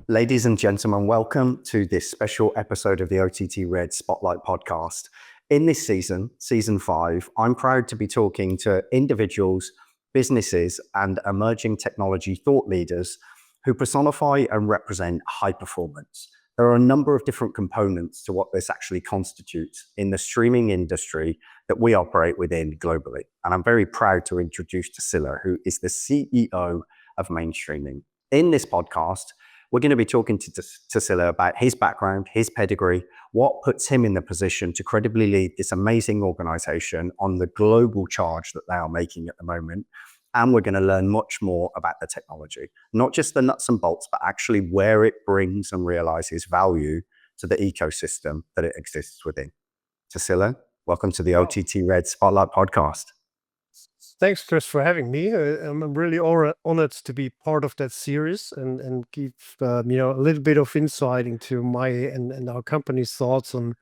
Ladies and gentlemen, welcome to this special episode of the OTTRED Spotlight Podcast. In this season, season 5, I'm proud to be talking to individuals, businesses, and emerging technology thought leaders who personify and represent high performance. There are a number of different components to what this actually constitutes in the streaming industry that we operate within globally. And I'm very proud to introduce Tassilo, who is the CEO of Mainstreaming. In this podcast, we're going to be talking to Tassilo about his background, his pedigree, what puts him in the position to credibly lead this amazing organization on the global charge that they are making at the moment. And we're going to learn much more about the technology, not just the nuts and bolts, but actually where it brings and realizes value to the ecosystem that it exists within. Tassilo, welcome to the OTTRED Spotlight Podcast. Thanks, Chris, for having me. I'm really honored to be part of that series and give a little bit of insight into my and our company's thoughts on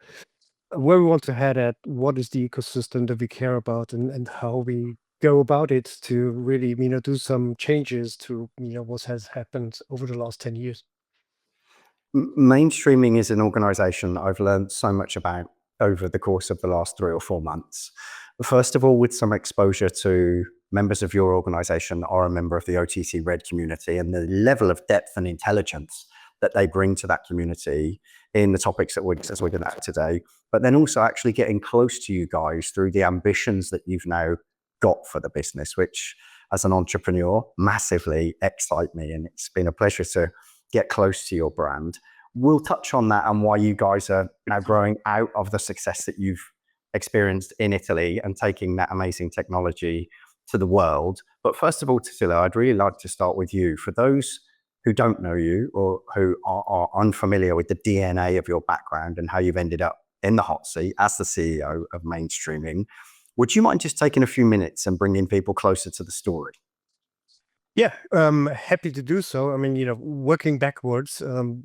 where we want to head at, what is the ecosystem that we care about, and how we go about it to really do some changes to what has happened over the last 10 years. Mainstreaming is an organization that I've learned so much about over the course of the last 3 or 4 months. First of all, with some exposure to members of your organization that are a member of the OTTRED community and the level of depth and intelligence that they bring to that community in the topics that we're going at today, but then also actually getting close to you guys through the ambitions that you've now got for the business, which as an entrepreneur massively excite me. And it's been a pleasure to get close to your brand. We'll touch on that and why you guys are now growing out of the success that you've experienced in Italy and taking that amazing technology to the world. But first of all, Tassilo, I'd really like to start with you. For those who don't know you or who are unfamiliar with the DNA of your background and how you've ended up in the hot seat as the CEO of Mainstreaming, would you mind just taking a few minutes and bringing people closer to the story? Yeah, happy to do so. I mean, working backwards,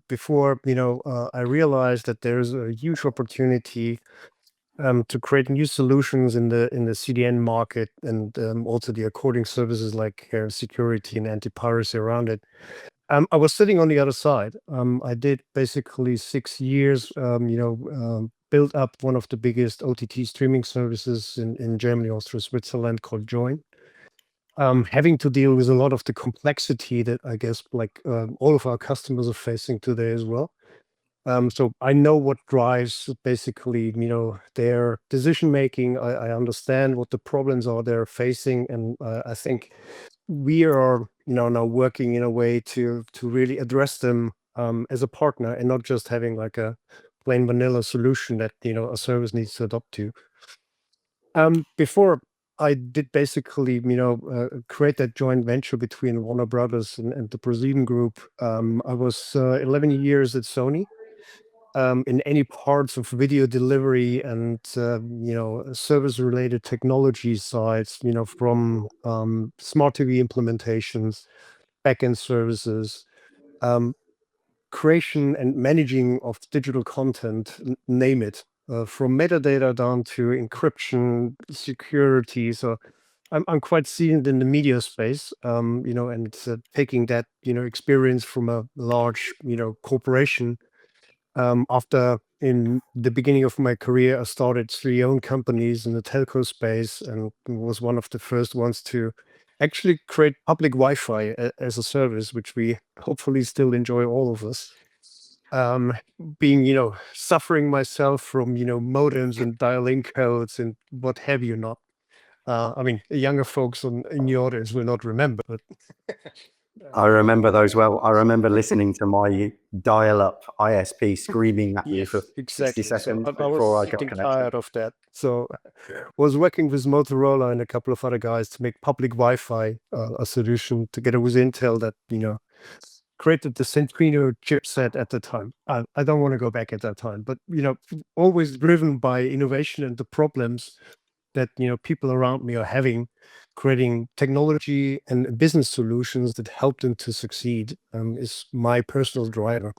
before, I realized that there's a huge opportunity to create new solutions in the CDN market and also the according services like security and anti-piracy around it. I was sitting on the other side. I did basically 6 years, built up one of the biggest OTT streaming services in Germany, Austria, Switzerland called Join. Having to deal with a lot of the complexity that I guess like all of our customers are facing today as well. So I know what drives basically, their decision making. I understand what the problems are they're facing, and I think we are, now working in a way to really address them as a partner and not just having like a plain vanilla solution that a service needs to adopt to. Before I did basically, create that joint venture between Warner Brothers and the ProSieben Group. I was 11 years at Sony in any parts of video delivery and service-related technology sides. From smart TV implementations, backend services, creation and managing of digital content, name it. From metadata down to encryption, security. So I'm quite seasoned in the media space, and taking that, experience from a large, corporation. After in the beginning of my career, I started 3 own companies in the telco space and was one of the first ones to actually create public Wi-Fi as a service, which we hopefully still enjoy, all of us. Being, suffering myself from, modems and dial-in codes and what have you not. I mean, younger folks in the audience will not remember, but I remember those well. I remember listening to my dial-up ISP screaming at me for 60 exactly. So seconds I before was I got getting connection. tired of that. So was working with Motorola and a couple of other guys to make public Wi-Fi a solution together with Intel that, created the Centrino chipset at the time. I don't want to go back at that time, but, always driven by innovation and the problems that, people around me are having, creating technology and business solutions that help them to succeed is my personal driver.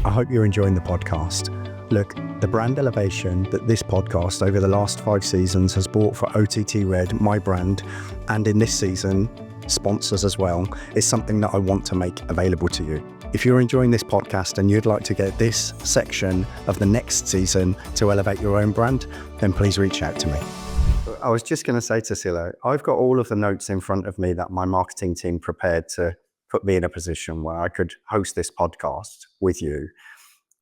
I hope you're enjoying the podcast. Look, the brand elevation that this podcast over the last 5 seasons has brought for OTTRED, my brand, and in this season, sponsors as well, is something that I want to make available to you. If you're enjoying this podcast and you'd like to get this section of the next season to elevate your own brand, then please reach out to me. I was just going to say, Tassilo, I've got all of the notes in front of me that my marketing team prepared to put me in a position where I could host this podcast with you.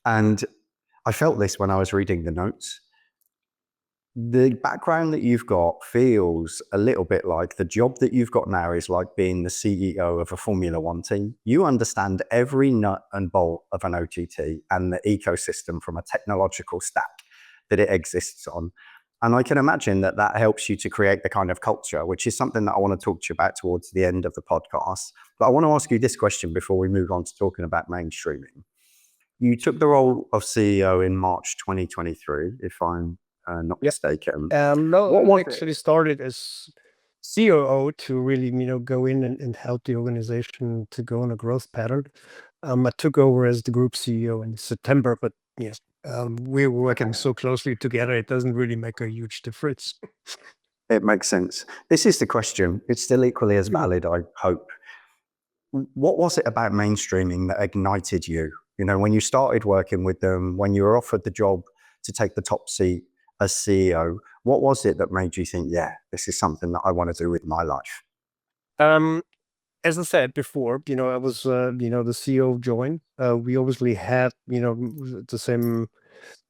And I felt this when I was reading the notes. The background that you've got feels a little bit like the job that you've got now is like being the CEO of a Formula One team. You understand every nut and bolt of an OTT and the ecosystem from a technological stack that it exists on. And I can imagine that that helps you to create the kind of culture, which is something that I want to talk to you about towards the end of the podcast. But I want to ask you this question before we move on to talking about mainstreaming. You took the role of CEO in March 2023, if I'm not mistaken. No, What I was it? actually started as COO to really, go in and help the organization to go on a growth pattern. I took over as the group CEO in September, but yes, we were working so closely together, it doesn't really make a huge difference. It makes sense. This is the question. It's still equally as valid, I hope. What was it about mainstreaming that ignited you? You know, when you started working with them, when you were offered the job to take the top seat as CEO, what was it that made you think, yeah, this is something that I want to do with my life? As I said before, I was, the CEO of Join. We obviously had, the same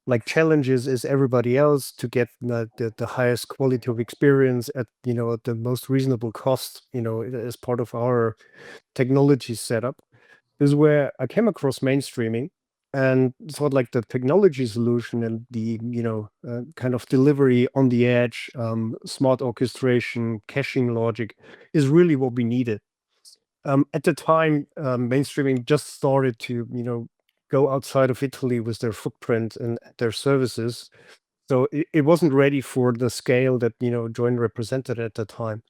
like challenges as everybody else to get the highest quality of experience at, at the most reasonable cost, as part of our technology setup. This is where I came across mainstreaming and thought like the technology solution and the, kind of delivery on the edge, smart orchestration, caching logic is really what we needed. At the time, mainstreaming just started to, go outside of Italy with their footprint and their services. So it wasn't ready for the scale that, Join represented at the time.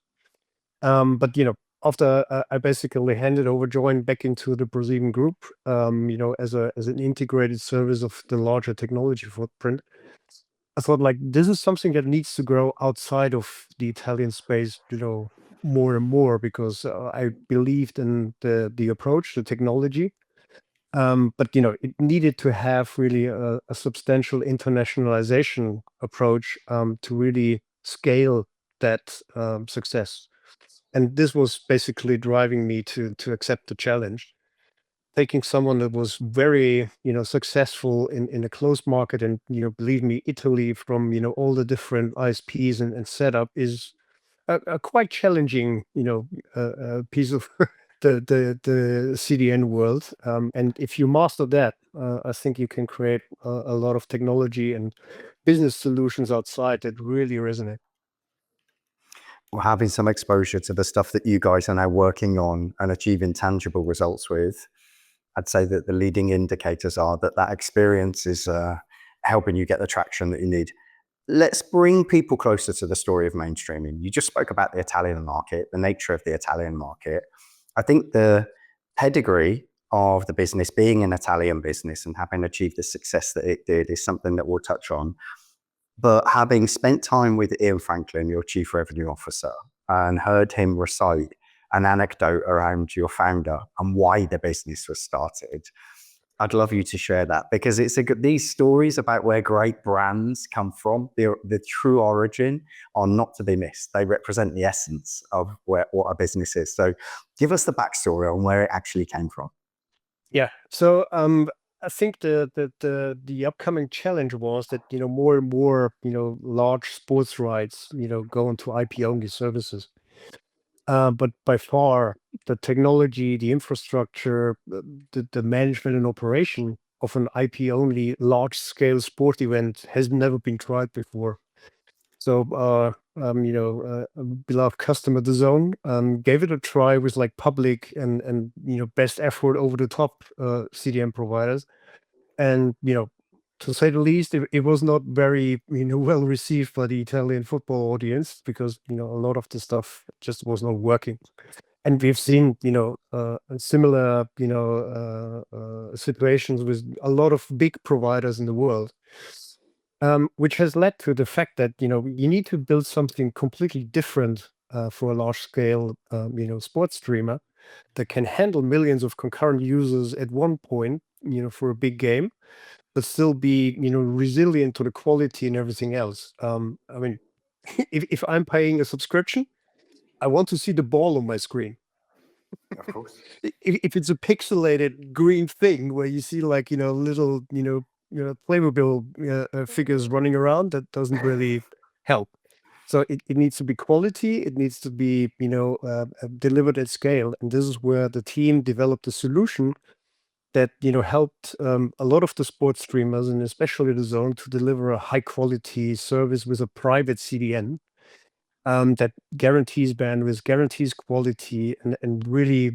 But, after I basically handed over Join back into the Brazilian group, as an integrated service of the larger technology footprint, I thought like this is something that needs to grow outside of the Italian space, more and more because I believed in the approach, the technology. But it needed to have really a substantial internationalization approach to really scale that success. And this was basically driving me to accept the challenge. Taking someone that was very, successful in a closed market, and believe me, Italy from all the different ISPs and setup is a quite challenging, piece of the CDN world. And if you master that, I think you can create a lot of technology and business solutions outside that really resonate. Having some exposure to the stuff that you guys are now working on and achieving tangible results with, I'd say that the leading indicators are that that experience is helping you get the traction that you need. Let's bring people closer to the story of mainstreaming. You just spoke about the Italian market, the nature of the Italian market. I think the pedigree of the business being an Italian business and having achieved the success that it did is something that we'll touch on. But having spent time with Ian Franklin, your chief revenue officer, and heard him recite an anecdote around your founder and why the business was started, I'd love you to share that because it's these stories about where great brands come from, the true origin, are not to be missed. They represent the essence of what a business is. So give us the backstory on where it actually came from. Yeah. So I think the upcoming challenge was that more and more large sports rights go into IP only services. But by far, the technology, the infrastructure, the management and operation of an IP-only large-scale sport event has never been tried before. So, beloved customer, the Zone, gave it a try with like public and best effort over the top CDM providers, and to say the least, it was not very well received by the Italian football audience because a lot of the stuff just was not working. And we've seen similar situations with a lot of big providers in the world, which has led to the fact that you need to build something completely different for a large scale sports streamer. that can handle millions of concurrent users at one point, for a big game, but still be, resilient to the quality and everything else. I mean, if I'm paying a subscription, I want to see the ball on my screen. Of course. If it's a pixelated green thing where you see like, little, Playmobil figures running around, that doesn't really help. So it needs to be quality. It needs to be, delivered at scale. And this is where the team developed a solution that, helped a lot of the sports streamers and especially the zone to deliver a high quality service with a private CDN that guarantees bandwidth, guarantees quality, and really,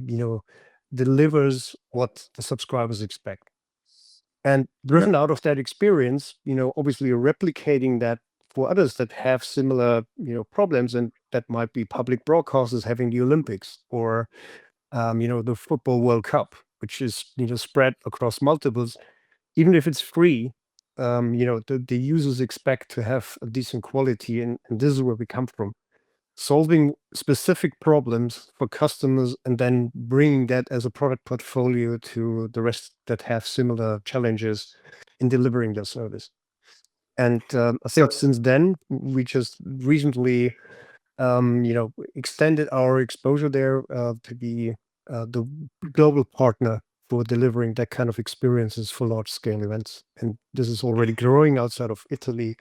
delivers what the subscribers expect. And driven out of that experience, obviously replicating that for others that have similar, problems, and that might be public broadcasters having the Olympics or, the Football World Cup, which is, spread across multiples. Even if it's free, the users expect to have a decent quality, and this is where we come from. Solving specific problems for customers and then bringing that as a product portfolio to the rest that have similar challenges in delivering their service. And I think since then, we just recently, extended our exposure there to be the global partner for delivering that kind of experiences for large scale events. And this is already growing outside of Italy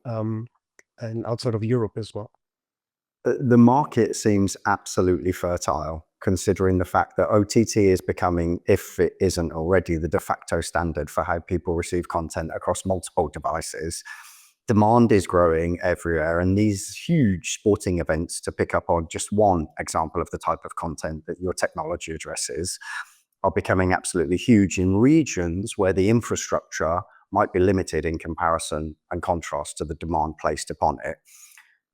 and outside of Europe as well. The market seems absolutely fertile, considering the fact that OTT is becoming, if it isn't already, the de facto standard for how people receive content across multiple devices. Demand is growing everywhere, and these huge sporting events, to pick up on just one example of the type of content that your technology addresses, are becoming absolutely huge in regions where the infrastructure might be limited in comparison and contrast to the demand placed upon it.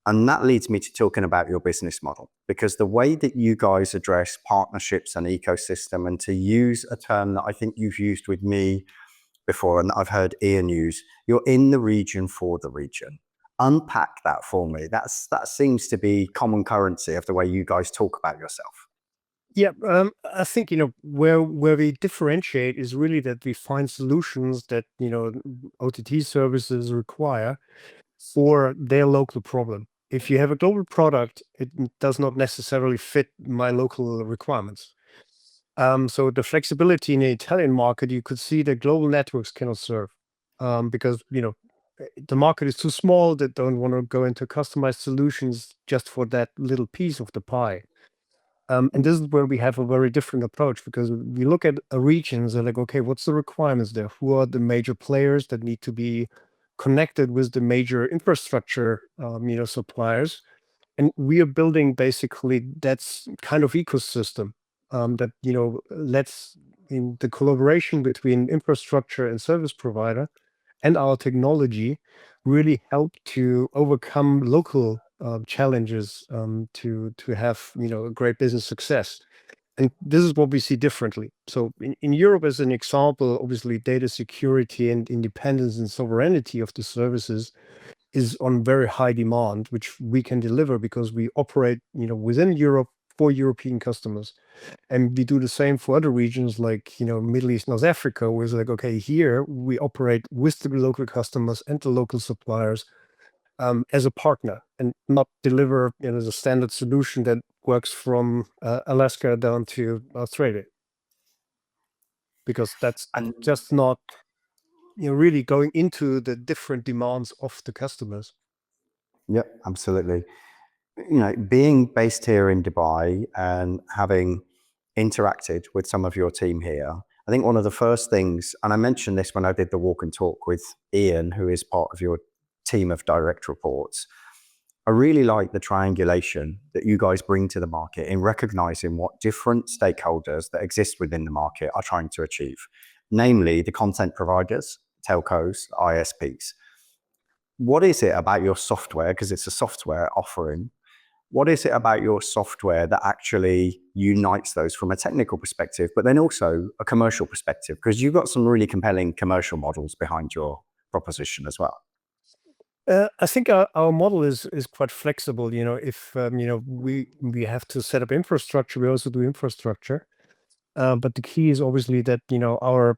And that leads me to talking about your business model, because the way that you guys address partnerships and ecosystem, and to use a term that I think you've used with me before and that I've heard Ian use, you're in the region for the region. Unpack that for me. That seems to be common currency of the way you guys talk about yourself. Yeah, I think, where we differentiate is really that we find solutions that, OTT services require for their local problem. If you have a global product, it does not necessarily fit my local requirements. So the flexibility in the Italian market, you could see that global networks cannot serve because, the market is too small. They don't want to go into customized solutions just for that little piece of the pie. And this is where we have a very different approach, because we look at regions and like, okay, what's the requirements there? Who are the major players that need to be connected with the major infrastructure, suppliers? And we are building basically that's kind of ecosystem that, lets in the collaboration between infrastructure and service provider and our technology really help to overcome local challenges to have a great business success. And this is what we see differently. So in Europe, as an example, obviously data security and independence and sovereignty of the services is on very high demand, which we can deliver because we operate within Europe for European customers. And we do the same for other regions like, Middle East, North Africa, where it's like, okay, here we operate with the local customers and the local suppliers as a partner, and not deliver as a standard solution that works from Alaska down to Australia, because that's And just not really going into the different demands of the customers. yeah, absolutely. Being based here in Dubai and having interacted with some of your team here, I think one of the first things, and I mentioned this when I did the walk and talk with Ian, who is part of your team of direct reports, I really like the triangulation that you guys bring to the market in recognizing what different stakeholders that exist within the market are trying to achieve, namely the content providers, telcos, ISPs. What is it about your software, because it's a software offering, what is it about your software that actually unites those from a technical perspective, but then also a commercial perspective? Because you've got some really compelling commercial models behind your proposition as well. I think our model is quite flexible. If we have to set up infrastructure, we also do infrastructure. But the key is obviously that our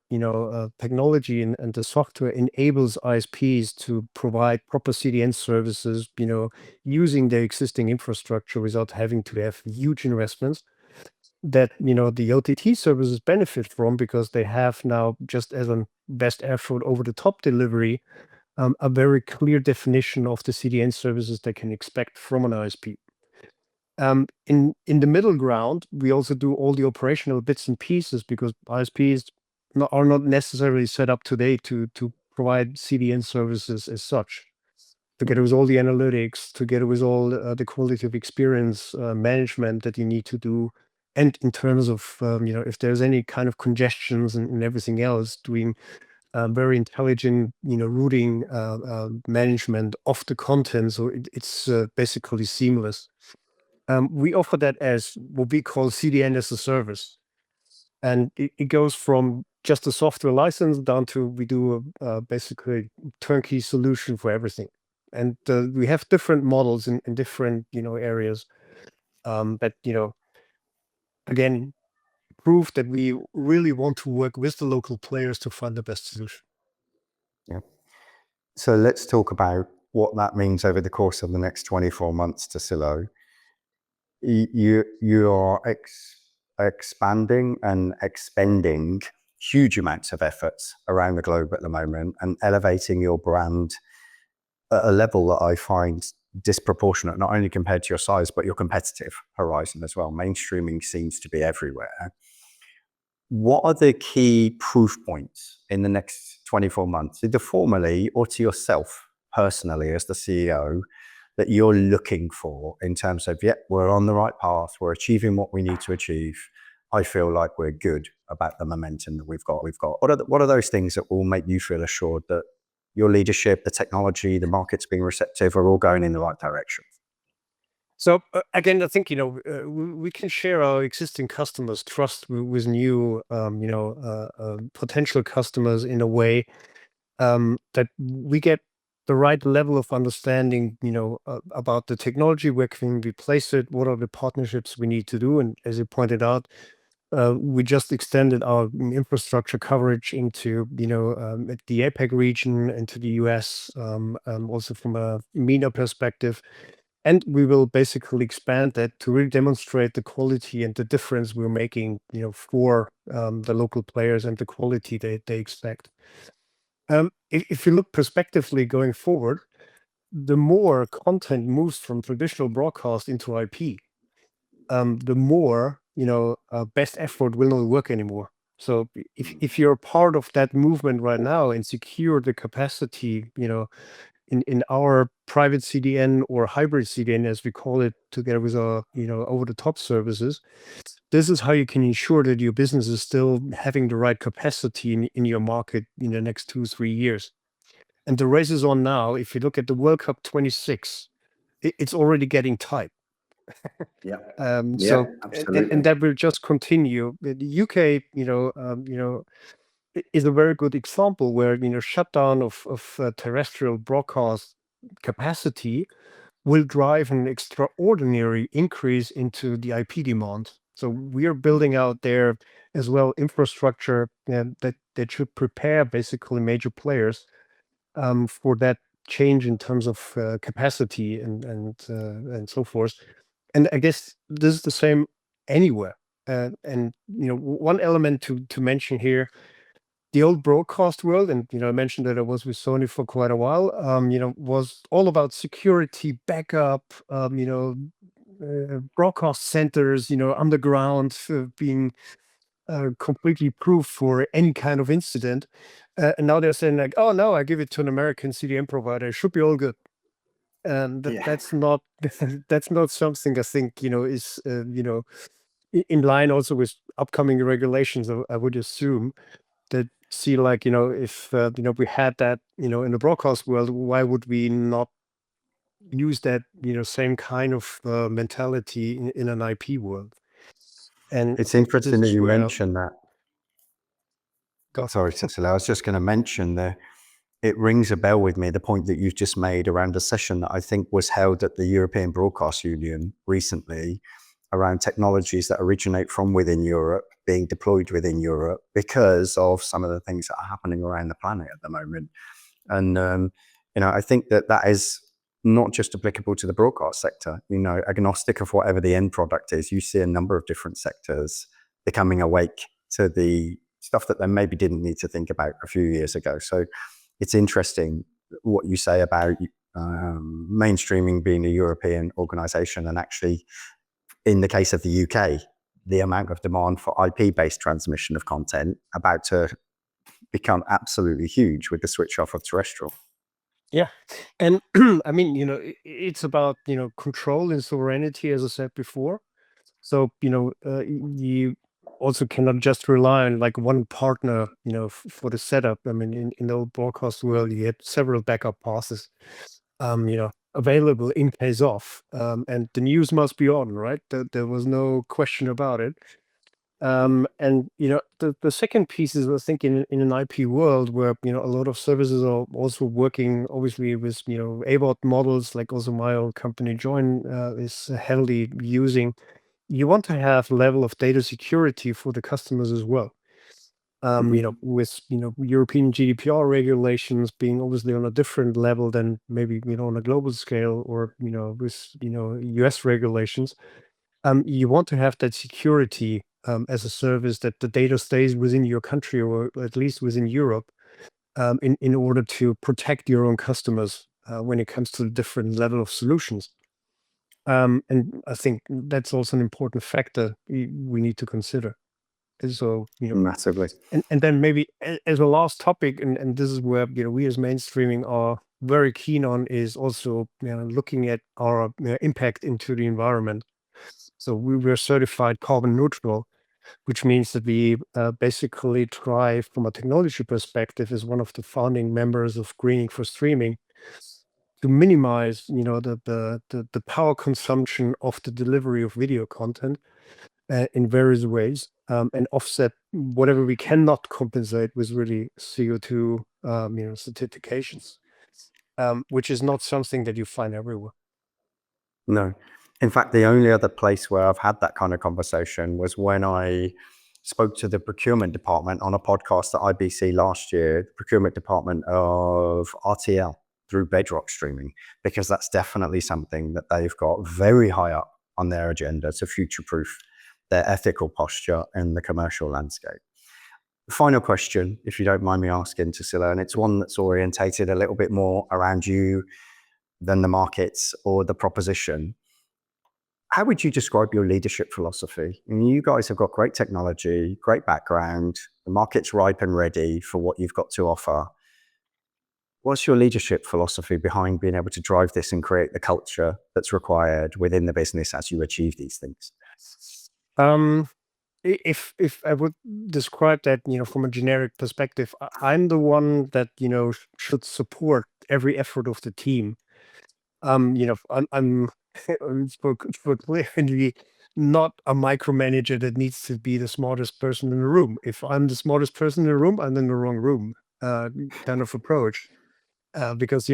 technology and the software enables ISPs to provide proper CDN services, using their existing infrastructure without having to have huge investments that the OTT services benefit from, because they have now, just as a best effort over the top delivery, a very clear definition of the CDN services they can expect from an ISP. In the middle ground, we also do all the operational bits and pieces, because ISPs are not necessarily set up today to provide CDN services as such. Together with all the analytics, together with all the quality of experience management that you need to do, and in terms of if there's any kind of congestions and everything else, doing very intelligent routing management of the content, so it's basically seamless. We offer that as what we call CDN as a service. And it goes from just a software license down to we do a basically turnkey solution for everything. And we have different models in different areas that again prove that we really want to work with the local players to find the best solution. Yeah. So let's talk about what that means over the course of the next 24 months, Tassilo. You are expanding and expending huge amounts of efforts around the globe at the moment and elevating your brand at a level that I find disproportionate, not only compared to your size, but your competitive horizon as well. Mainstreaming seems to be everywhere. What are the key proof points in the next 24 months, either formally or to yourself personally as the CEO, that you're looking for in terms of, yep, we're on the right path, we're achieving what we need to achieve. I feel like we're good about the momentum that we've got. What are those things that will make you feel assured that your leadership, the technology, the market's being receptive, are all going in the right direction? So again, I think we can share our existing customers' trust with new potential customers in a way that we get the right level of understanding, about the technology, where can we place it, what are the partnerships we need to do, and as you pointed out, we just extended our infrastructure coverage into the APAC region, into the US, also from a MENA perspective. And we will basically expand that to really demonstrate the quality and the difference we're making, for the local players and the quality they expect. If you look prospectively going forward, the more content moves from traditional broadcast into IP, the more best effort will not work anymore. So if you're part of that movement right now and secure the capacity, in our private CDN or hybrid CDN, as we call it, together with our over-the-top services, this is how you can ensure that your business is still having the right capacity in your market in the next 2-3 years. And the race is on now. If you look at the World Cup 26, it's already getting tight. Yeah. So absolutely. and that will just continue. The UK, is a very good example where shutdown of terrestrial broadcast capacity will drive an extraordinary increase into the IP demand. So we are building out there as well infrastructure that should prepare basically major players for that change in terms of capacity and so forth. And I guess this is the same anywhere. And one element to mention here, the old broadcast world, and I mentioned that I was with Sony for quite a while, was all about security, backup, broadcast centers, underground, being completely proof for any kind of incident. And now they're saying like, oh no, I give it to an American CDN provider, it should be all good. And that's not that's not something I think is in line also with upcoming regulations. I would assume that see like if we had that in the broadcast world, why would we not use that same kind of mentality in an IP world? And It's interesting that this is you where mentioned that. go. Sorry, Cecily, I was just going to mention it rings a bell with me, the point that you've just made around a session that I think was held at the European Broadcast Union recently around technologies that originate from within Europe being deployed within Europe because of some of the things that are happening around the planet at the moment. And, I think that is not just applicable to the broadcast sector, agnostic of whatever the end product is. You see a number of different sectors becoming awake to the stuff that they maybe didn't need to think about a few years ago. So it's interesting what you say about mainstreaming being a European organization, and actually, in the case of the UK, the amount of demand for IP-based transmission of content about to become absolutely huge with the switch off of terrestrial. Yeah. And I mean, it's about, control and sovereignty, as I said before. So, you also cannot just rely on like one partner, for the setup. I mean, in the old broadcast world, you had several backup passes, available in case of, and the news must be on, right? There was no question about it. And the second piece is, I think, in an IP world where a lot of services are also working obviously with AVOD models, like also my old company Join is heavily using. You want to have level of data security for the customers as well. With European GDPR regulations being obviously on a different level than maybe on a global scale, or with US regulations. You want to have that security as a service, that the data stays within your country, or at least within Europe, in order to protect your own customers when it comes to the different level of solutions. And I think that's also an important factor we need to consider. And so, Massively. and then maybe as a last topic, and this is where we as mainstreaming are very keen on, is also looking at our impact into the environment. So we were certified carbon neutral, which means that we basically try, from a technology perspective, as one of the founding members of Greening for Streaming, to minimize, the power consumption of the delivery of video content in various ways, and offset whatever we cannot compensate with really CO2, certifications, which is not something that you find everywhere. No. In fact, the only other place where I've had that kind of conversation was when I spoke to the procurement department on a podcast at IBC last year, the procurement department of RTL through Bedrock streaming, because that's definitely something that they've got very high up on their agenda to future-proof their ethical posture in the commercial landscape. Final question, if you don't mind me asking, Tassilo, and it's one that's orientated a little bit more around you than the markets or the proposition. How would you describe your leadership philosophy? I mean, you guys have got great technology, great background, the market's ripe and ready for what you've got to offer. What's your leadership philosophy behind being able to drive this and create the culture that's required within the business as you achieve these things? Um, if I would describe that, from a generic perspective, I'm the one that should support every effort of the team. I'm for clearly not a micromanager that needs to be the smartest person in the room. If I'm the smartest person in the room, I'm in the wrong room. Kind of approach. Because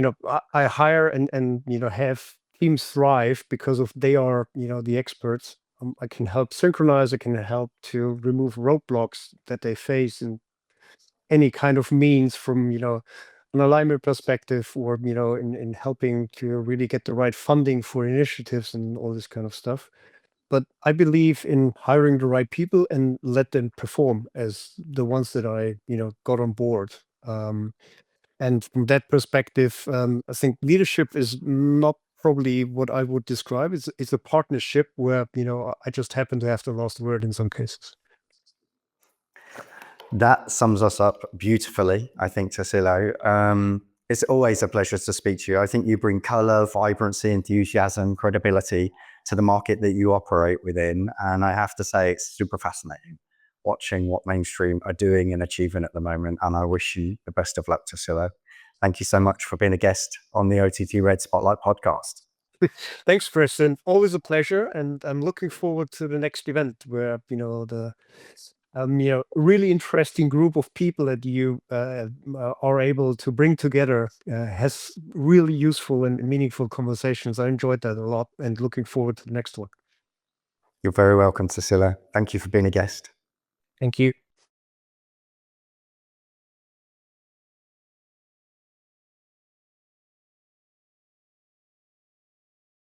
I hire and have teams thrive because of they are the experts. I can help synchronize. I can help to remove roadblocks that they face in any kind of means, from an alignment perspective, or in helping to really get the right funding for initiatives and all this kind of stuff. But I believe in hiring the right people and let them perform as the ones that I got on board. And from that perspective, I think leadership is not probably what I would describe. It's a partnership where I just happen to have the last word in some cases. That sums us up beautifully, I think, Tassilo. It's always a pleasure to speak to you. I think you bring color, vibrancy, enthusiasm, credibility to the market that you operate within. And I have to say, it's super fascinating watching what mainstream are doing and achieving at the moment. And I wish you the best of luck, Tassilo. Thank you so much for being a guest on the OTTRED Spotlight Podcast. Thanks, Preston. Always a pleasure. And I'm looking forward to the next event where, the really interesting group of people that you are able to bring together. Has really useful and meaningful conversations. I enjoyed that a lot and looking forward to the next one. You're very welcome, Tassilo. Thank you for being a guest. Thank you.